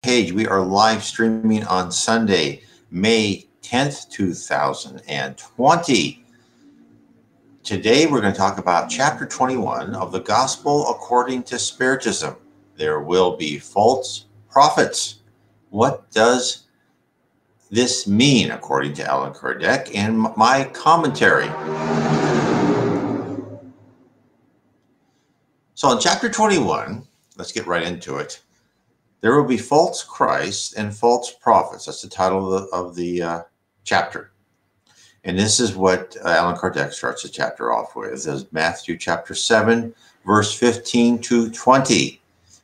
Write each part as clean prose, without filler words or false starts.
page. We are live streaming on Sunday, May 10th, 2020. Today we're going to talk about chapter 21 of the Gospel according to Spiritism. There will be false prophets. What does this mean according to Allan Kardec and my commentary? So in chapter 21, let's get right into it. There will be false Christs and false prophets. That's the title of the chapter. And this is what Allan Kardec starts the chapter off with. It says Matthew chapter 7, verse 15 to 20.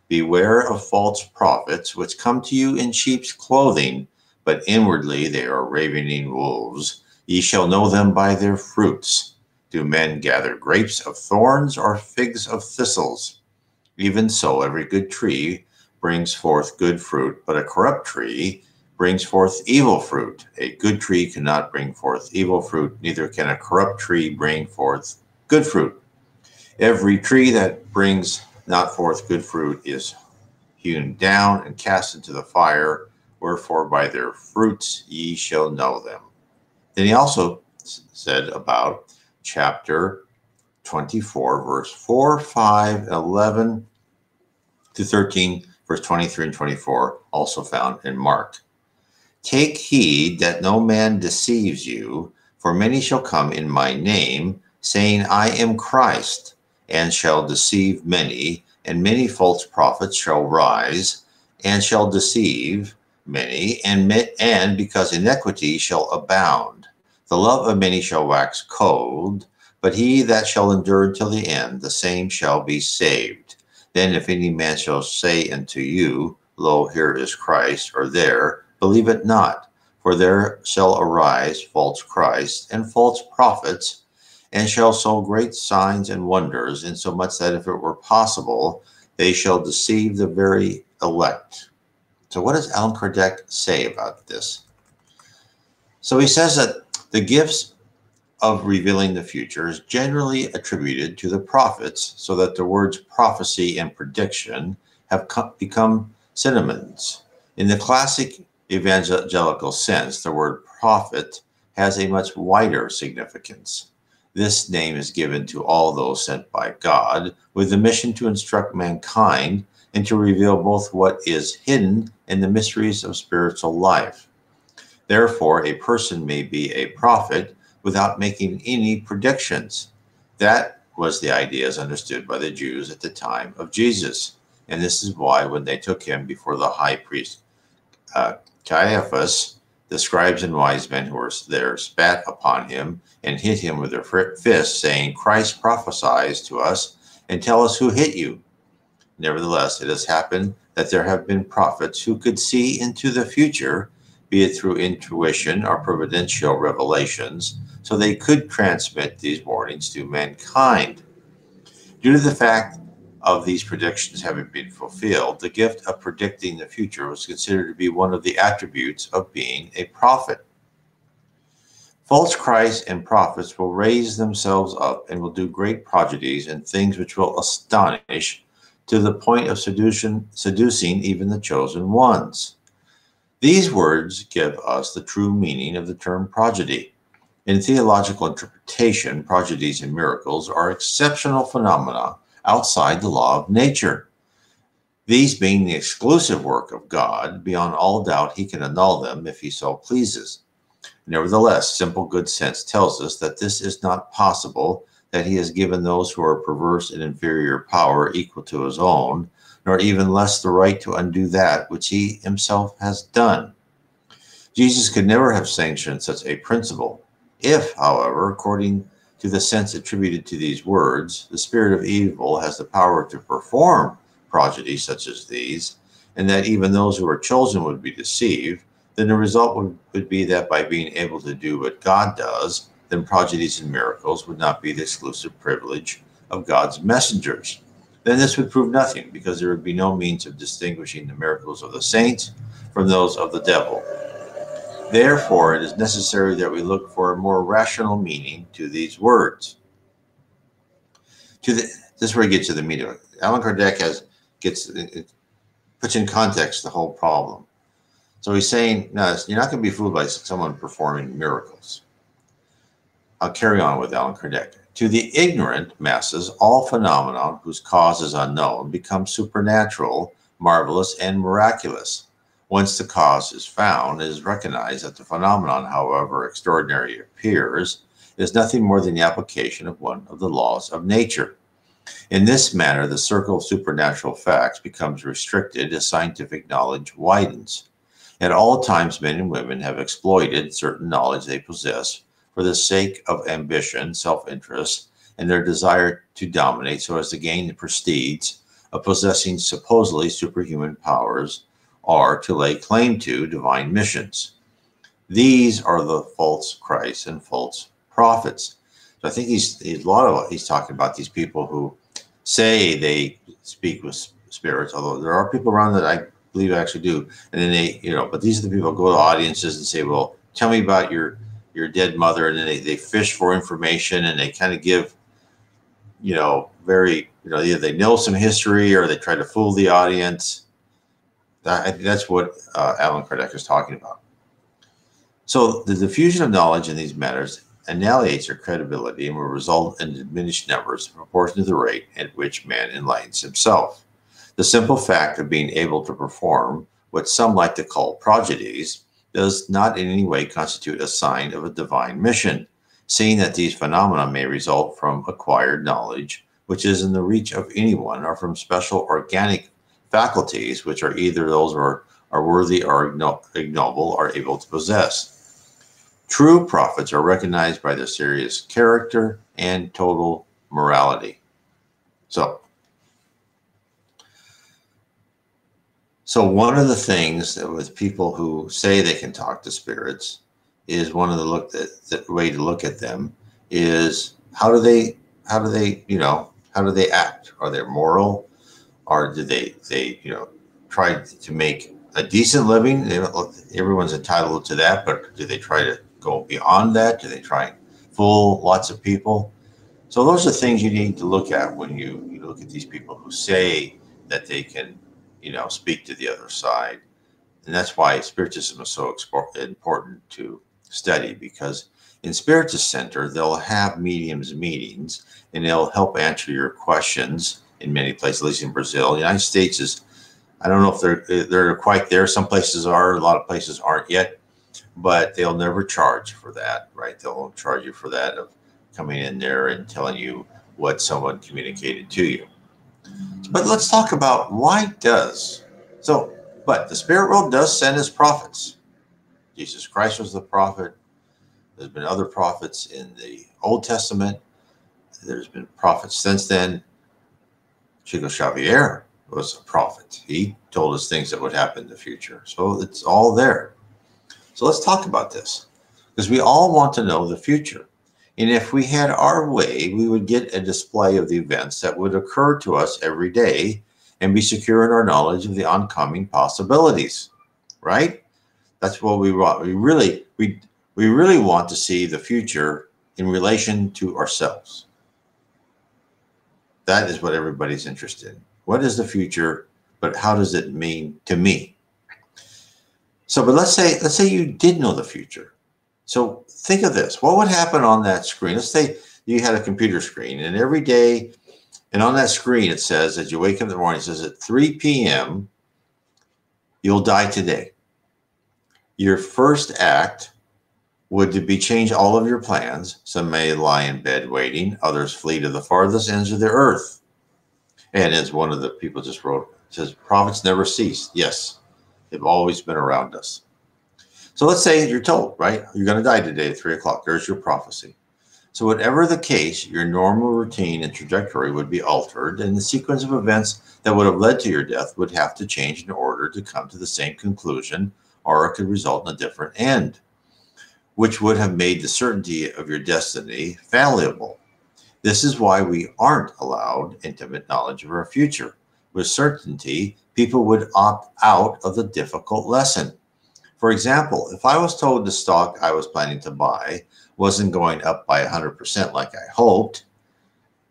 Beware of false prophets, which come to you in sheep's clothing, but inwardly they are ravening wolves. Ye shall know them by their fruits. Do men gather grapes of thorns or figs of thistles? Even so, every good tree brings forth good fruit, but a corrupt tree brings forth evil fruit. A good tree cannot bring forth evil fruit, neither can a corrupt tree bring forth good fruit. Every tree that brings not forth good fruit is hewn down and cast into the fire, wherefore by their fruits ye shall know them. Then he also said about chapter 24, verse 4, 5, 11 to 13, verse 23 and 24, also found in Mark. Take heed that no man deceives you, for many shall come in my name, saying, I am Christ, and shall deceive many, and many false prophets shall rise, and shall deceive many, and because iniquity shall abound, the love of many shall wax cold, but he that shall endure until the end, the same shall be saved. Then if any man shall say unto you, Lo, here is Christ, or there, believe it not, for there shall arise false Christs and false prophets, and shall show great signs and wonders, insomuch that if it were possible, they shall deceive the very elect. So what does Allan Kardec say about this? So he says that the gifts of revealing the future is generally attributed to the prophets, so that the words prophecy and prediction have become synonyms. In the classic evangelical sense, the word prophet has a much wider significance. This name is given to all those sent by God with the mission to instruct mankind and to reveal both what is hidden and the mysteries of spiritual life. Therefore, a person may be a prophet without making any predictions. That was the idea as understood by the Jews at the time of Jesus. And this is why when they took him before the high priest Caiaphas, the scribes and wise men who were there spat upon him and hit him with their fists, saying, Christ prophesies to us and tell us who hit you. Nevertheless, it has happened that there have been prophets who could see into the future, be it through intuition or providential revelations, so they could transmit these warnings to mankind. Due to the fact of these predictions having been fulfilled, the gift of predicting the future was considered to be one of the attributes of being a prophet. False Christs and prophets will raise themselves up and will do great prodigies and things which will astonish to the point of seducing even the chosen ones. These words give us the true meaning of the term prodigy. In theological interpretation, prodigies and miracles are exceptional phenomena outside the law of nature. These being the exclusive work of God, beyond all doubt he can annul them if he so pleases. Nevertheless, simple good sense tells us that this is not possible, that he has given those who are perverse and inferior power equal to his own, nor even less the right to undo that which he himself has done. Jesus could never have sanctioned such a principle. If, however, according to the sense attributed to these words, the spirit of evil has the power to perform prodigies such as these, and that even those who are chosen would be deceived, then the result would be that by being able to do what God does, then prodigies and miracles would not be the exclusive privilege of God's messengers. Then this would prove nothing, because there would be no means of distinguishing the miracles of the saints from those of the devil. Therefore, it is necessary that we look for a more rational meaning to these words. This is where he gets to the meat of it. Allan Kardec gets puts in context the whole problem. So he's saying, no, you're not going to be fooled by someone performing miracles. I'll carry on with Allan Kardec. To the ignorant masses, all phenomena whose cause is unknown become supernatural, marvelous, and miraculous. Once the cause is found, it is recognized that the phenomenon, however extraordinary it appears, is nothing more than the application of one of the laws of nature. In this manner, the circle of supernatural facts becomes restricted as scientific knowledge widens. At all times, men and women have exploited certain knowledge they possess for the sake of ambition, self-interest, and their desire to dominate so as to gain the prestige of possessing supposedly superhuman powers or to lay claim to divine missions. These are the false Christs and false prophets. So I think he's talking about these people who say they speak with spirits, although there are people around that I believe actually do. And then they, but these are the people who go to audiences and say, well, tell me about your dead mother. And then they fish for information and they kind of give, very, either they know some history or they try to fool the audience. I think that's what Allan Kardec is talking about. So the diffusion of knowledge in these matters annihilates their credibility and will result in diminished numbers in proportion to the rate at which man enlightens himself. The simple fact of being able to perform what some like to call prodigies does not in any way constitute a sign of a divine mission, seeing that these phenomena may result from acquired knowledge, which is in the reach of anyone, or from special organic faculties, which are either those are worthy or ignoble, are able to possess. True prophets are recognized by their serious character and total morality. So one of the things that with people who say they can talk to spirits is one of the way to look at them is how do they act? Are they moral, or do they try to make a decent living? Everyone's entitled to that, but do they try to go beyond that? Do they try and fool lots of people? So those are things you need to look at when you look at these people who say that they can, speak to the other side. And that's why Spiritism is so important to study, because in Spiritist Center, they'll have mediums meetings and they'll help answer your questions in many places, at least in Brazil. The United States is, I don't know if they're quite there. Some places are, a lot of places aren't yet, but they'll never charge for that, right? They'll charge you for that of coming in there and telling you what someone communicated to you. But let's talk about but the spirit world does send us prophets. Jesus Christ was the prophet. There's been other prophets in the Old Testament. There's been prophets since then. Chico Xavier was a prophet. He told us things that would happen in the future. So it's all there. So let's talk about this, because we all want to know the future. And if we had our way, we would get a display of the events that would occur to us every day and be secure in our knowledge of the oncoming possibilities, right? That's what we want. We really want to see the future in relation to ourselves. That is what everybody's interested in. What is the future, but how does it mean to me? So, but let's say you did know the future. So think of this. What would happen on that screen? Let's say you had a computer screen, and every day, and on that screen it says, as you wake up in the morning, it says at 3 p.m., you'll die today. Your first act would be change all of your plans. Some may lie in bed waiting. Others flee to the farthest ends of the earth. And as one of the people just wrote, it says, prophets never cease. Yes, they've always been around us. So let's say you're told, right? You're going to die today at 3 o'clock. There's your prophecy. So whatever the case, your normal routine and trajectory would be altered, and the sequence of events that would have led to your death would have to change in order to come to the same conclusion, or it could result in a different end, which would have made the certainty of your destiny fallible. This is why we aren't allowed intimate knowledge of our future. With certainty, people would opt out of the difficult lesson. For example, if I was told the stock I was planning to buy wasn't going up by 100% like I hoped,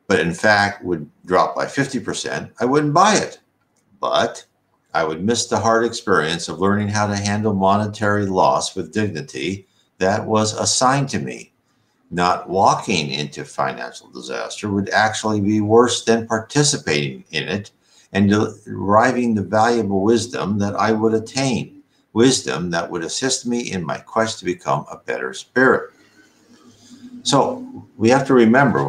but in fact would drop by 50%, I wouldn't buy it. But I would miss the hard experience of learning how to handle monetary loss with dignity that was assigned to me. Not walking into financial disaster would actually be worse than participating in it and deriving the valuable wisdom that I would attain, wisdom that would assist me in my quest to become a better spirit. So we have to remember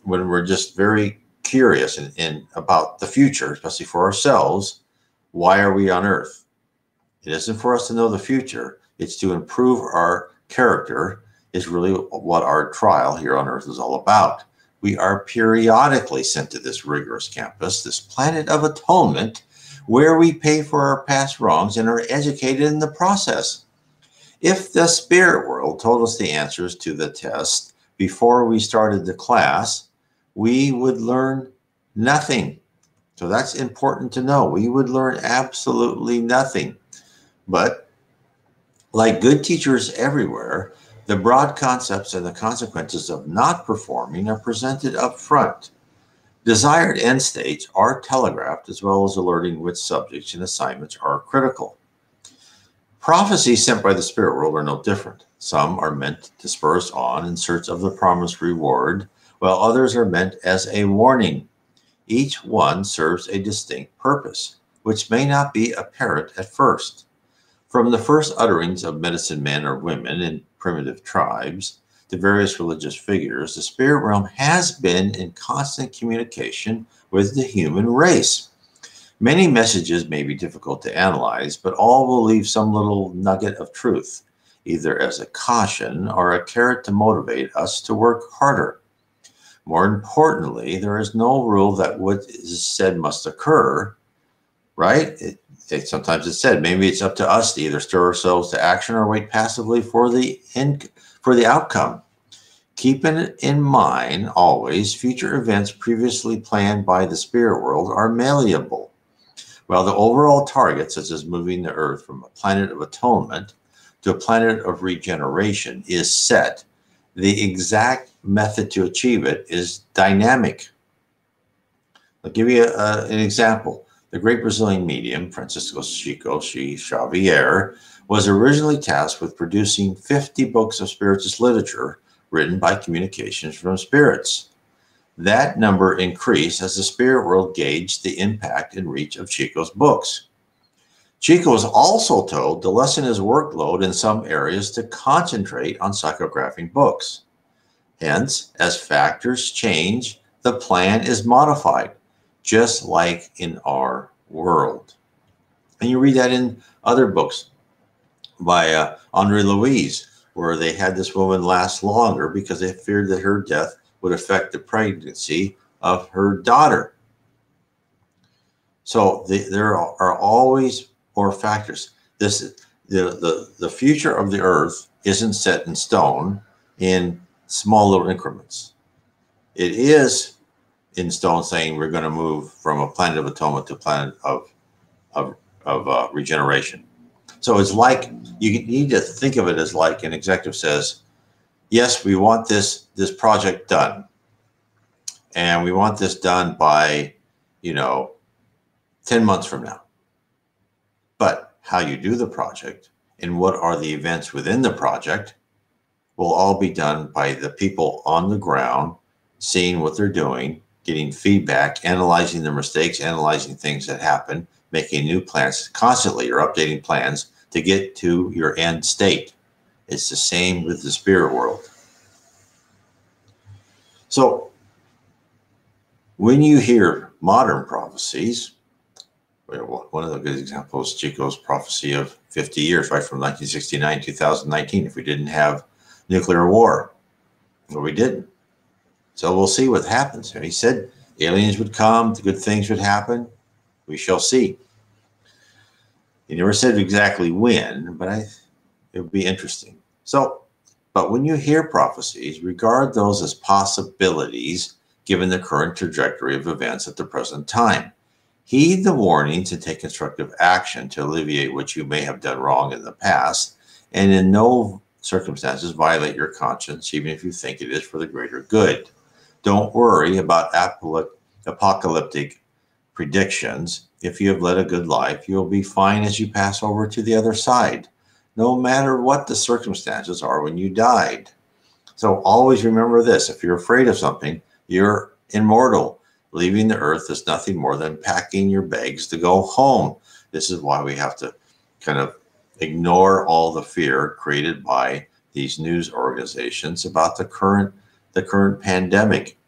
when we're just very curious in about the future, especially for ourselves, why are we on earth? It isn't for us to know the future. It's to improve our character is really what our trial here on earth is all about. We are periodically sent to this rigorous campus, this planet of atonement, where we pay for our past wrongs and are educated in the process. If the spirit world told us the answers to the test before we started the class, we would learn nothing. So that's important to know. We would learn absolutely nothing. But like good teachers everywhere, the broad concepts and the consequences of not performing are presented up front. Desired end states are telegraphed, as well as alerting which subjects and assignments are critical. Prophecies sent by the spirit world are no different. Some are meant to spur us on in search of the promised reward, while others are meant as a warning. Each one serves a distinct purpose, which may not be apparent at first. From the first utterings of medicine men or women in primitive tribes to various religious figures, the spirit realm has been in constant communication with the human race. Many messages may be difficult to analyze, but all will leave some little nugget of truth, either as a caution or a carrot to motivate us to work harder. More importantly, there is no rule that what is said must occur, right? Sometimes it's said, maybe it's up to us to either stir ourselves to action or wait passively for the outcome. Keeping in mind always, future events previously planned by the spirit world are malleable. While the overall target, such as moving the earth from a planet of atonement to a planet of regeneration, is set, the exact method to achieve it is dynamic. I'll give you an example. The great Brazilian medium, Francisco Chico Xavier, was originally tasked with producing 50 books of spiritist literature written by communications from spirits. That number increased as the spirit world gauged the impact and reach of Chico's books. Chico was also told to lessen his workload in some areas to concentrate on psychographing books. Hence, as factors change, the plan is modified, just like in our world. And you read that in other books by Andre Louise, where they had this woman last longer because they feared that her death would affect the pregnancy of her daughter. So there are always more factors. The future of the earth isn't set in stone in small little increments. It is in stone saying we're going to move from a planet of atonement to a planet of regeneration. So it's like you need to think of it as like an executive says, yes, we want this project done. And we want this done by, 10 months from now. But how you do the project and what are the events within the project will all be done by the people on the ground, seeing what they're doing, getting feedback, analyzing their mistakes, analyzing things that happen, making new plans. Constantly you're updating plans to get to your end state. It's the same with the spirit world. So when you hear modern prophecies, one of the good examples, Chico's prophecy of 50 years, right from 1969 to 2019, if we didn't have nuclear war. Well, we didn't. So we'll see what happens. He said aliens would come, the good things would happen. We shall see. He never said exactly when, but it would be interesting. But when you hear prophecies, regard those as possibilities given the current trajectory of events at the present time. Heed the warnings and take constructive action to alleviate what you may have done wrong in the past, and in no circumstances violate your conscience, even if you think it is for the greater good. Don't worry about apocalyptic predictions. If you have led a good life, you'll be fine as you pass over to the other side, no matter what the circumstances are when you died. So always remember this: if you're afraid of something, you're immortal. Leaving the earth is nothing more than packing your bags to go home. This is why we have to kind of ignore all the fear created by these news organizations about the current pandemic.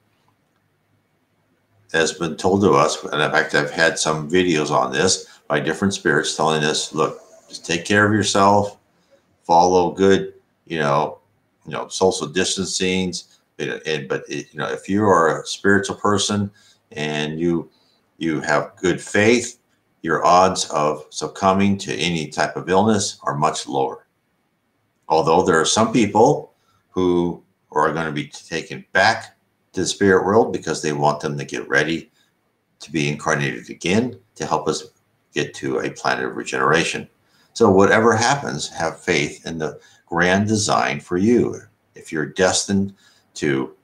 Has been told to us, and in fact, I've had some videos on this by different spirits telling us, look, just take care of yourself, follow good, social distancing. But if you are a spiritual person and you have good faith, your odds of succumbing to any type of illness are much lower. Although there are some people who are going to be taken back to the spirit world because they want them to get ready to be incarnated again to help us get to a planet of regeneration. So whatever happens, have faith in the grand design for you. If you're destined to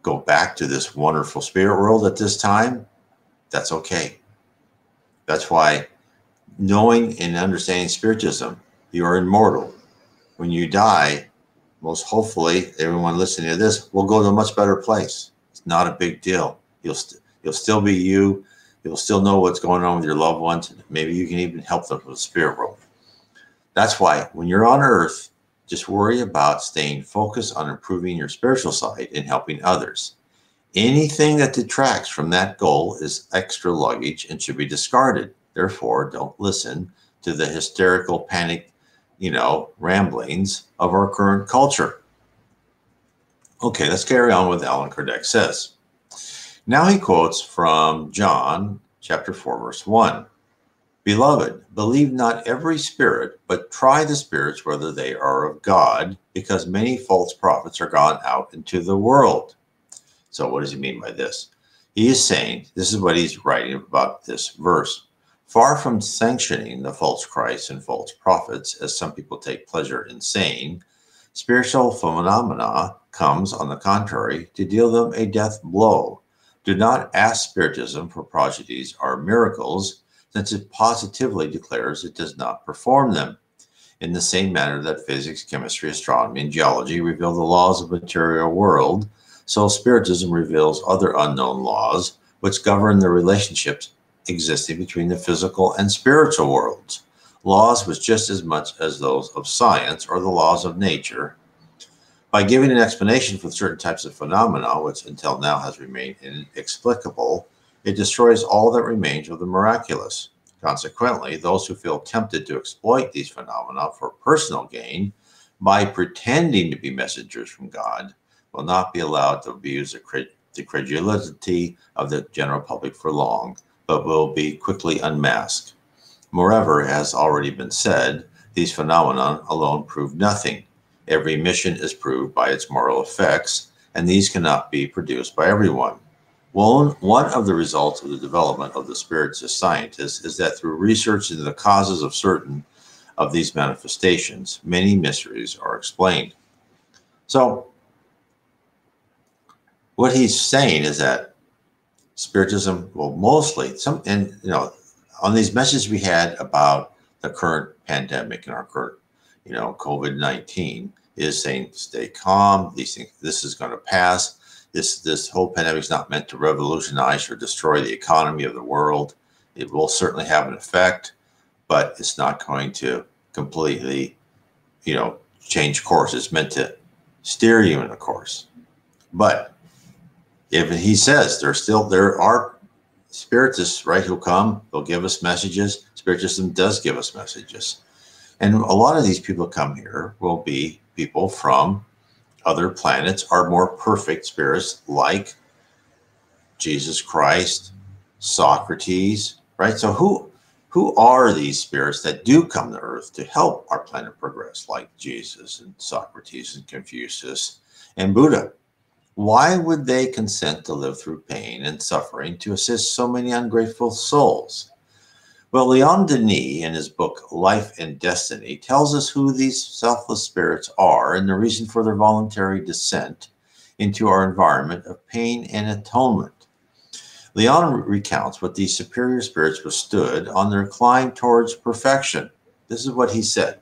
go back to this wonderful spirit world at this time, that's okay. That's why knowing and understanding Spiritism, you are immortal. When you die, most hopefully, everyone listening to this will go to a much better place. It's not a big deal. You'll still be you. You'll still know what's going on with your loved ones. Maybe you can even help them with the spirit world. That's why when you're on earth, just worry about staying focused on improving your spiritual side and helping others. Anything that detracts from that goal is extra luggage and should be discarded. Therefore, don't listen to the hysterical panic, ramblings of our current culture. Okay, let's carry on with Allan Kardec says. Now he quotes from John chapter 4, verse 1. Beloved, believe not every spirit, but try the spirits whether they are of God, because many false prophets are gone out into the world. So what does he mean by this? He is saying, this is what he's writing about this verse. Far from sanctioning the false Christs and false prophets, as some people take pleasure in saying, spiritual phenomena comes, on the contrary, to deal them a death blow. Do not ask Spiritism for prodigies or miracles, since it positively declares it does not perform them. In the same manner that physics, chemistry, astronomy, and geology reveal the laws of the material world, so Spiritism reveals other unknown laws which govern the relationships existing between the physical and spiritual worlds. Laws which, just as much as those of science or the laws of nature, by giving an explanation for certain types of phenomena, which until now has remained inexplicable, it destroys all that remains of the miraculous. Consequently, those who feel tempted to exploit these phenomena for personal gain by pretending to be messengers from God will not be allowed to abuse the credulity of the general public for long, but will be quickly unmasked. Moreover, as already been said, these phenomena alone prove nothing. Every mission is proved by its moral effects, and these cannot be produced by everyone. One of the results of the development of the Spiritist scientists is that through research into the causes of certain of these manifestations, many mysteries are explained. So, what he's saying is that Spiritism will mostly, on these messages we had about the current pandemic and our current, COVID-19, is saying stay calm. These things, this is going to pass. This whole pandemic is not meant to revolutionize or destroy the economy of the world. It will certainly have an effect, but it's not going to completely, change course. It's meant to steer you in a course. But if he says there are spiritists, right, who come, they'll give us messages. Spiritism does give us messages. And a lot of these people come here will be people from other planets, are more perfect spirits like Jesus Christ, Socrates, right? So who are these spirits that do come to Earth to help our planet progress, like Jesus and Socrates and Confucius and Buddha? Why would they consent to live through pain and suffering to assist so many ungrateful souls? Well, Leon Denis, in his book Life and Destiny, tells us who these selfless spirits are and the reason for their voluntary descent into our environment of pain and atonement. Leon recounts what these superior spirits withstood on their climb towards perfection. This is what he said.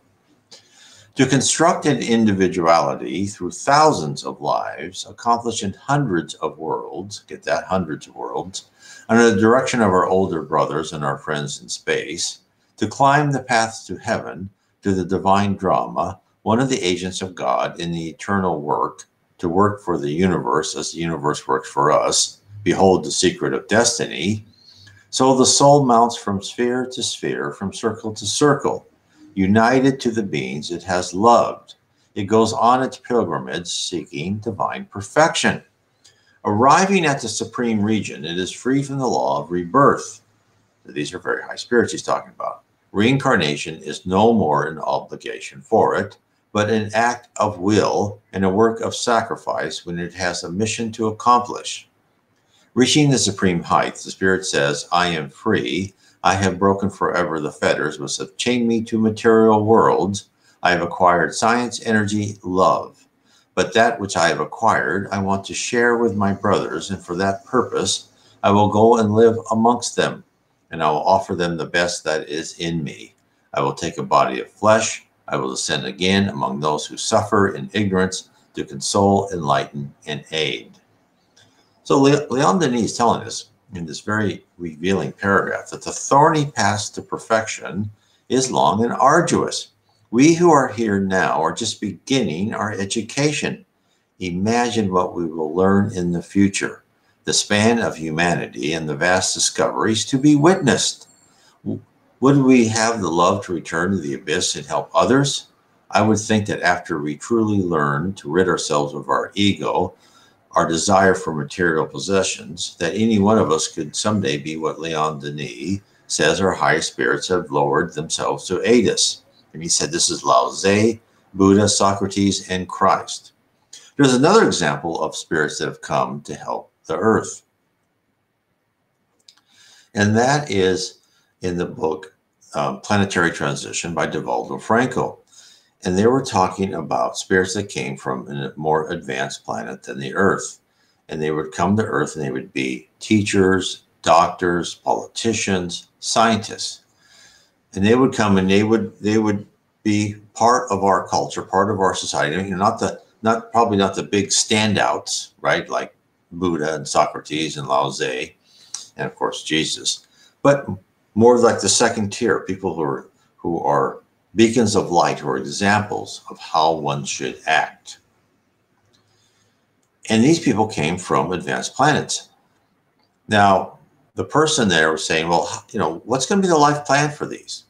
To construct an individuality through thousands of lives, accomplished in hundreds of worlds, get that, hundreds of worlds, under the direction of our older brothers and our friends in space, to climb the paths to heaven, to the divine drama, one of the agents of God in the eternal work, to work for the universe as the universe works for us, behold the secret of destiny. So the soul mounts from sphere to sphere, from circle to circle, united to the beings it has loved. It goes on its pilgrimage seeking divine perfection. Arriving at the supreme region, it is free from the law of rebirth. These are very high spirits he's talking about. Reincarnation is no more an obligation for it, but an act of will and a work of sacrifice when it has a mission to accomplish. Reaching the supreme height, the spirit says, I am free. I have broken forever the fetters which have chained me to material worlds. I have acquired science, energy, love. But that which I have acquired, I want to share with my brothers, and for that purpose, I will go and live amongst them, and I will offer them the best that is in me. I will take a body of flesh. I will descend again among those who suffer in ignorance to console, enlighten, and aid. So Leon Denis is telling us in this very revealing paragraph that the thorny path to perfection is long and arduous. We who are here now are just beginning our education. Imagine what we will learn in the future, the span of humanity and the vast discoveries to be witnessed. Would we have the love to return to the abyss and help others? I would think that after we truly learn to rid ourselves of our ego, our desire for material possessions, that any one of us could someday be what Leon Denis says our higher spirits have lowered themselves to aid us. And he said this is Lao Tse, Buddha, Socrates, and Christ. There's another example of spirits that have come to help the earth. And that is in the book Planetary Transition by Divaldo Franco. And they were talking about spirits that came from a more advanced planet than the Earth. And they would come to Earth and they would be teachers, doctors, politicians, scientists. And they would come and they would be part of our culture, part of our society. You know, probably not the big standouts, right? Like Buddha and Socrates and Lao Tse, and of course Jesus, but more like the second tier, people who are beacons of light or examples of how one should act. And these people came from advanced planets. Now, the person there was saying, well, you know, what's going to be the life plan for these?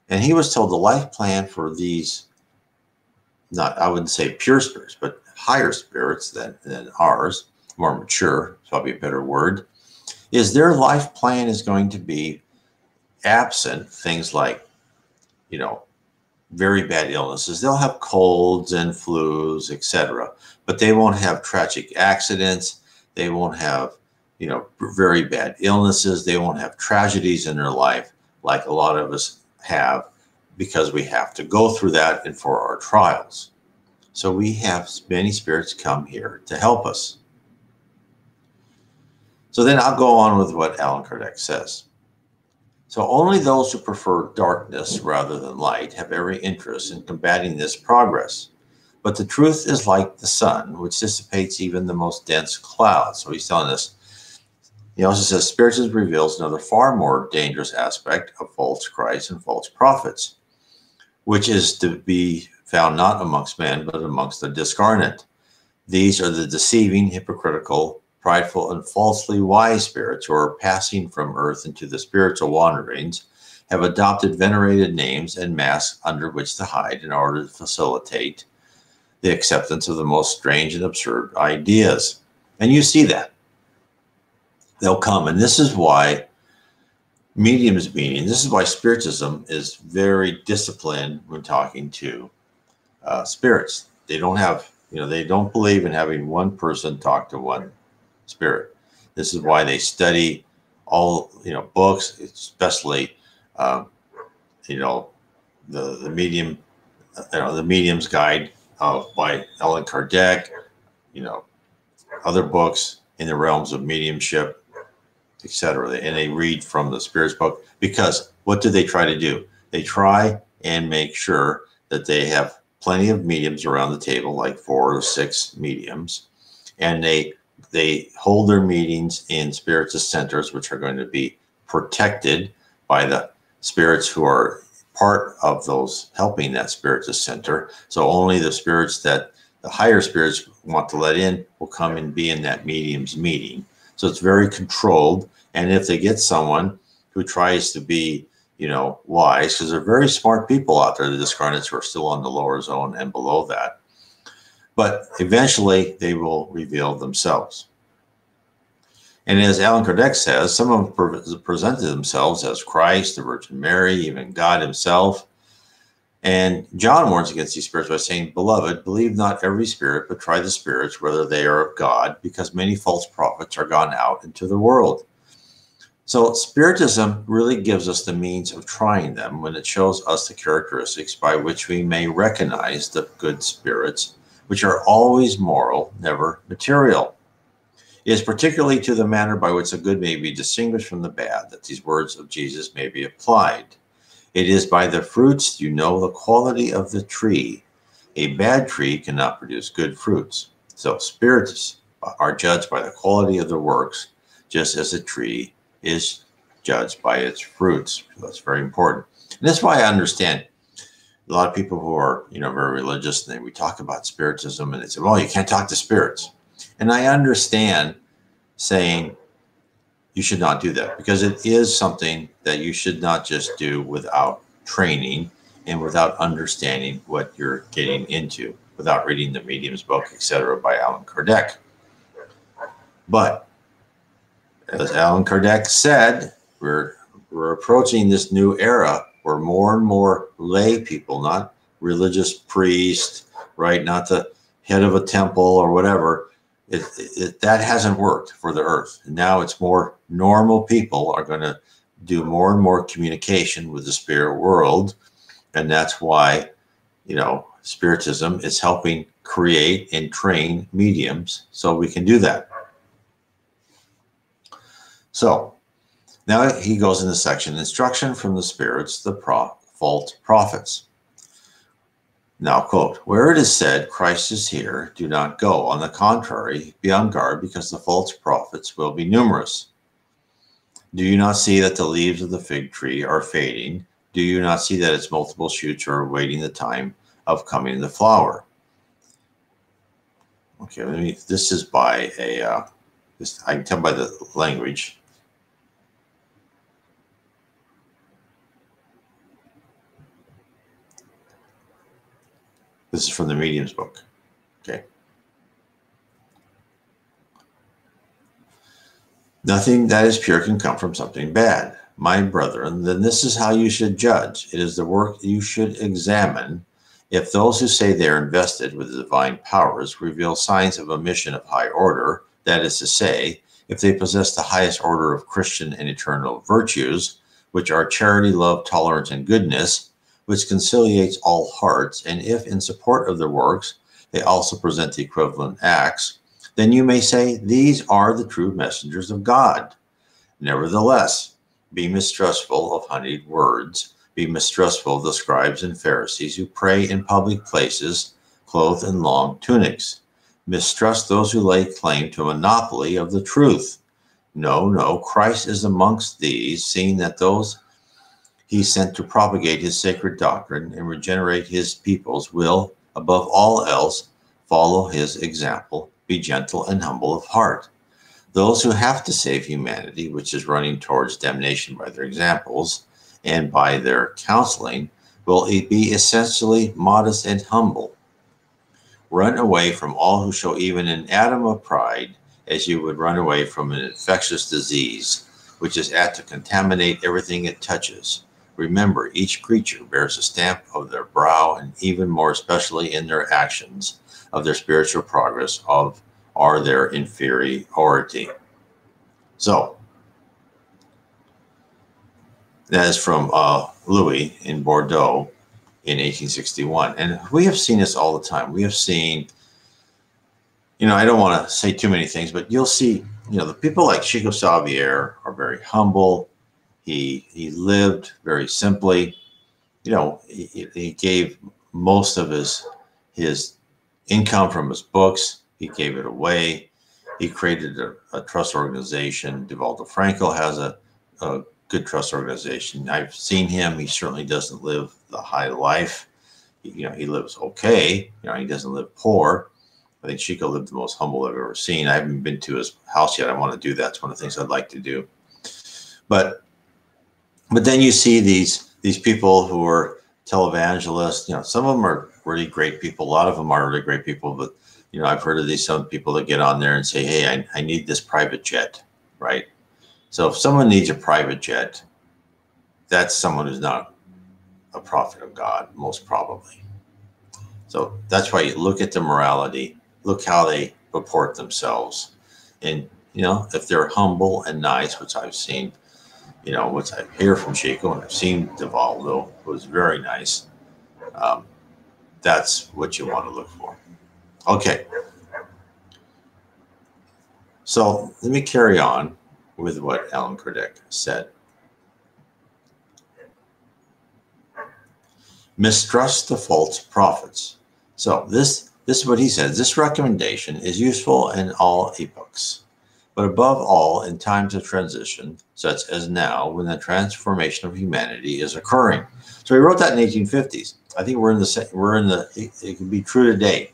And he was told the life plan for these, I wouldn't say pure spirits, but higher spirits than ours, more mature, probably a better word, is their life plan is going to be absent things like, you know, very bad illnesses. They'll have colds and flus, etc., but they won't have tragic accidents. They won't have, you know, very bad illnesses. They won't have tragedies in their life like a lot of us have, because we have to go through that and for our trials. So we have many spirits come here to help us. So then I'll go on with what Allan Kardec says. So only those who prefer darkness rather than light have every interest in combating this progress. But the truth is like the sun, which dissipates even the most dense clouds. So he's telling us, he also says, Spiritism reveals another far more dangerous aspect of false Christs and false prophets, which is to be found not amongst men, but amongst the discarnate. These are the deceiving, hypocritical, prideful, and falsely wise spirits who are passing from earth into the spiritual wanderings, have adopted venerated names and masks under which to hide in order to facilitate the acceptance of the most strange and absurd ideas. And you see that. They'll come. And this is why mediums meeting, this is why Spiritism is very disciplined when talking to spirits. They don't have, you know, they don't believe in having one person talk to one spirit. This is why they study all, you know, books, especially, you know, the medium, you know, the Medium's Guide by Allan Kardec, you know, other books in the realms of mediumship. etc. And they read from the Spirit's book, because what do they try to do? They try and make sure that they have plenty of mediums around the table, like 4 or 6 mediums, and they hold their meetings in Spiritist centers, which are going to be protected by the spirits who are part of those helping that Spiritist center. So only the spirits that the higher spirits want to let in will come and be in that medium's meeting. So it's very controlled. And if they get someone who tries to be, wise, because they're very smart people out there, the discarnates, who are still on the lower zone and below that, but eventually they will reveal themselves. And as Allan Kardec says, some of them presented themselves as Christ, the Virgin Mary, even God himself. And John warns against these spirits by saying, "Beloved, believe not every spirit, but try the spirits, whether they are of God, because many false prophets are gone out into the world." So Spiritism really gives us the means of trying them when it shows us the characteristics by which we may recognize the good spirits, which are always moral, never material. It is particularly to the manner by which the good may be distinguished from the bad that these words of Jesus may be applied. It is by the fruits you know the quality of the tree. A bad tree cannot produce good fruits. So spirits are judged by the quality of the works, just as a tree is judged by its fruits. So that's very important. And that's why I understand a lot of people who are, very religious, and we talk about Spiritism, and they say, "Well, you can't talk to spirits." And I understand saying you should not do that, because it is something that you should not just do without training and without understanding what you're getting into, without reading the medium's book, etc., by Allan Kardec. But as Allan Kardec said, we're approaching this new era where more and more lay people, not religious priests, right, not the head of a temple or whatever, that hasn't worked for the earth. Now it's more normal people are going to do more and more communication with the spirit world. And that's why, Spiritism is helping create and train mediums so we can do that. So now he goes in the section, instruction from the spirits, the false prophets. Now, quote, "Where it is said, Christ is here, do not go. On the contrary, be on guard, because the false prophets will be numerous. Do you not see that the leaves of the fig tree are fading? Do you not see that its multiple shoots are awaiting the time of coming in the flower?" Okay, this is by I can tell by the language. This is from the medium's book. Okay. "Nothing that is pure can come from something bad. My brethren, then this is how you should judge. It is the work you should examine. If those who say they are invested with the divine powers reveal signs of a mission of high order, that is to say, if they possess the highest order of Christian and eternal virtues, which are charity, love, tolerance, and goodness, which conciliates all hearts, and if in support of their works they also present the equivalent acts, then you may say these are the true messengers of God. Nevertheless, be mistrustful of honeyed words. Be mistrustful of the scribes and Pharisees who pray in public places, clothed in long tunics. Mistrust those who lay claim to a monopoly of the truth. No, Christ is amongst these, seeing that those he sent to propagate his sacred doctrine and regenerate his peoples will, above all else, follow his example, be gentle and humble of heart. Those who have to save humanity, which is running towards damnation by their examples and by their counseling, will be essentially modest and humble. Run away from all who show even an atom of pride, as you would run away from an infectious disease, which is apt to contaminate everything it touches. Remember, each creature bears a stamp of their brow, and even more especially in their actions, of their spiritual progress, or their inferiority." So, that is from Louis in Bordeaux in 1861. And we have seen this all the time. We have seen, I don't want to say too many things, but you'll see The people like Chico Xavier are very humble. He lived very simply. He gave most of his income from his books. He gave it away. He created a trust organization. Devaldo Franco has a good trust organization. I've seen him. He certainly doesn't live the high life. He lives okay. He doesn't live poor. I think Chico lived the most humble I've ever seen. I haven't been to his house yet. I want to do that. It's one of the things I'd like to do. But then you see these people who are televangelists. Some of them are really great people. A lot of them are really great people. But I've heard of some people that get on there and say, "Hey, I need this private jet," right? So if someone needs a private jet, that's someone who's not a prophet of God, most probably. So that's why you look at the morality. Look how they purport themselves. And, if they're humble and nice, which I've seen, which I hear from Chico, and I've seen Devaldo, who was very nice, that's what you want to look for. Okay. So let me carry on with what Allan Kardec said. Mistrust the false prophets. So this is what he says. This recommendation is useful in all epochs, but above all in times of transition, such as now, when the transformation of humanity is occurring. So he wrote that in the 1850s. I think it can be true today.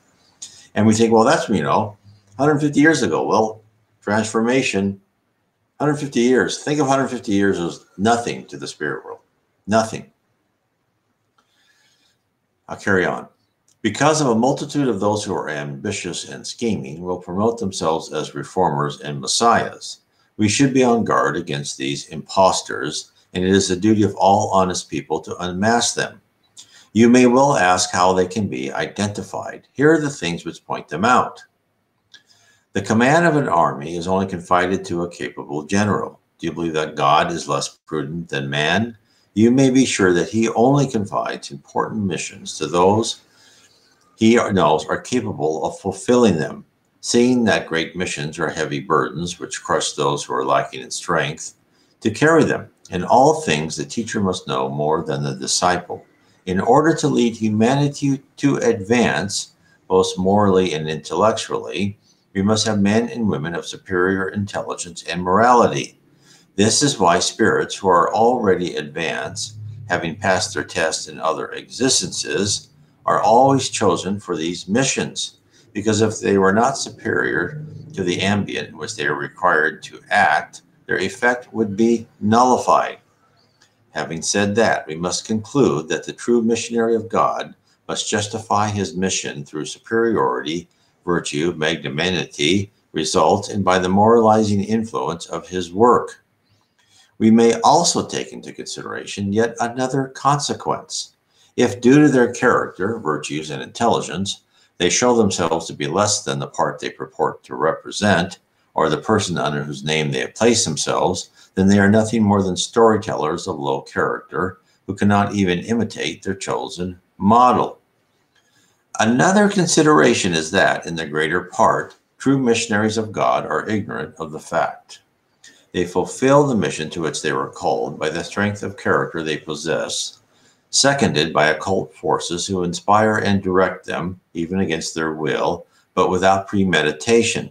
And we think, well, that's, 150 years ago. Well, transformation, 150 years. Think of 150 years as nothing to the spirit world. Nothing. I'll carry on. Because of a multitude of those who are ambitious and scheming will promote themselves as reformers and messiahs, we should be on guard against these impostors, and it is the duty of all honest people to unmask them. You may well ask how they can be identified. Here are the things which point them out. The command of an army is only confided to a capable general. Do you believe that God is less prudent than man? You may be sure that he only confides important missions to those he knows are capable of fulfilling them, seeing that great missions are heavy burdens which crush those who are lacking in strength to carry them. In all things, the teacher must know more than the disciple. In order to lead humanity to advance, both morally and intellectually, we must have men and women of superior intelligence and morality. This is why spirits who are already advanced, having passed their test in other existences, are always chosen for these missions, because if they were not superior to the ambient in which they are required to act, their effect would be nullified. Having said that, we must conclude that the true missionary of God must justify his mission through superiority, virtue, magnanimity, result, and by the moralizing influence of his work. We may also take into consideration yet another consequence. If due to their character, virtues, and intelligence, they show themselves to be less than the part they purport to represent, or the person under whose name they have placed themselves, then they are nothing more than storytellers of low character who cannot even imitate their chosen model. Another consideration is that, in the greater part, true missionaries of God are ignorant of the fact. They fulfill the mission to which they were called by the strength of character they possess, seconded by occult forces who inspire and direct them, even against their will, but without premeditation.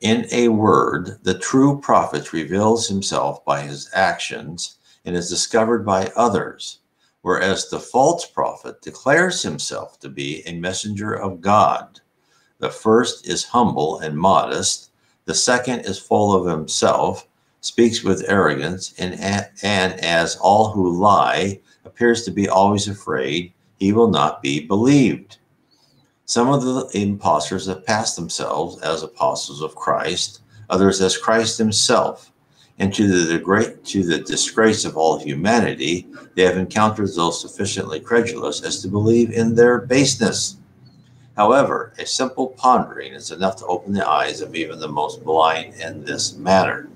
In a word, the true prophet reveals himself by his actions and is discovered by others, whereas the false prophet declares himself to be a messenger of God. The first is humble and modest, the second is full of himself, speaks with arrogance, and as all who lie, appears to be always afraid, he will not be believed. Some of the impostors have passed themselves as apostles of Christ, others as Christ himself, and to the disgrace of all humanity, they have encountered those sufficiently credulous as to believe in their baseness. However, a simple pondering is enough to open the eyes of even the most blind in this matter.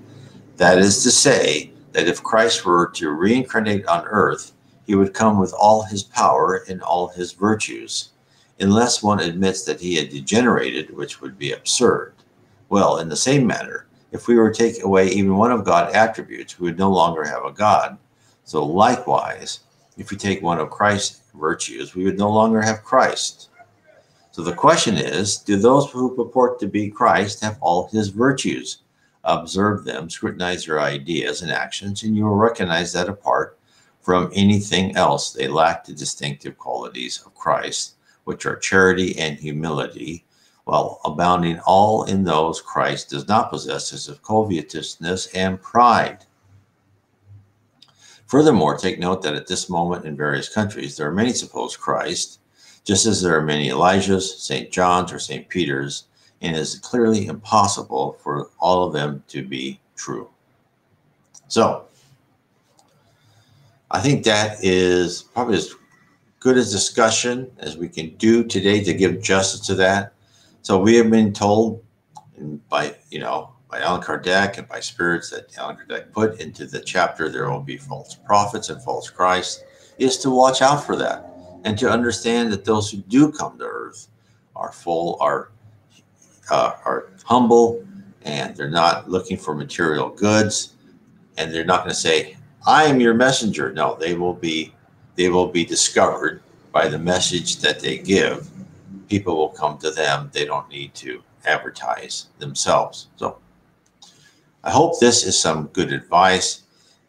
That is to say, that if Christ were to reincarnate on earth, he would come with all his power and all his virtues, unless one admits that he had degenerated, which would be absurd. Well, in the same manner, If we were to take away even one of God's attributes, we would no longer have a God. So likewise, if we take one of Christ's virtues, we would no longer have Christ. So the question is, do those who purport to be Christ have all his virtues? Observe them, scrutinize their ideas and actions, and you will recognize that apart from anything else, they lack the distinctive qualities of Christ, which are charity and humility, while abounding all in those Christ does not possess, as of covetousness and pride. Furthermore, take note that at this moment in various countries, there are many supposed Christ, just as there are many Elijahs, St. John's, or St. Peter's, and it is clearly impossible for all of them to be true. So, I think that is probably as good a discussion as we can do today to give justice to that. So we have been told by Allan Kardec and by spirits that Allan Kardec put into the chapter, there will be false prophets and false Christ, is to watch out for that and to understand that those who do come to earth are humble, and they're not looking for material goods, and they're not going to say, I am your messenger. No, they will be discovered by the message that they give. People will come to them. They don't need to advertise themselves. So I hope this is some good advice.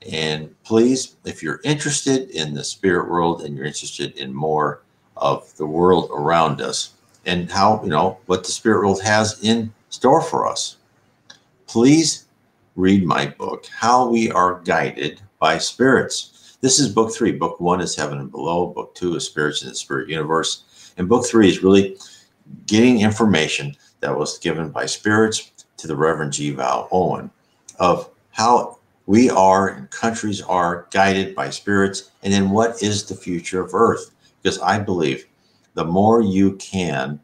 And please, if you're interested in the spirit world and you're interested in more of the world around us and how, what the spirit world has in store for us, please read my book, How We Are Guided by Spirits. This is book 3. Book 1 is Heaven and Below. Book 2 is Spirits in the Spirit Universe. And book 3 is really getting information that was given by spirits to the Reverend G. Val Owen of how we are and countries are guided by spirits, and then what is the future of Earth. Because I believe the more you can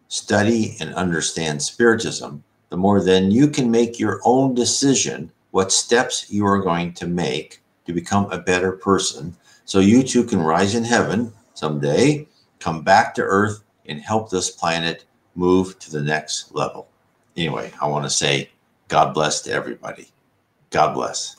study and understand Spiritism, the more then you can make your own decision what steps you are going to make to become a better person, so you too can rise in heaven someday, come back to Earth, and help this planet move to the next level. Anyway, I want to say God bless to everybody. God bless.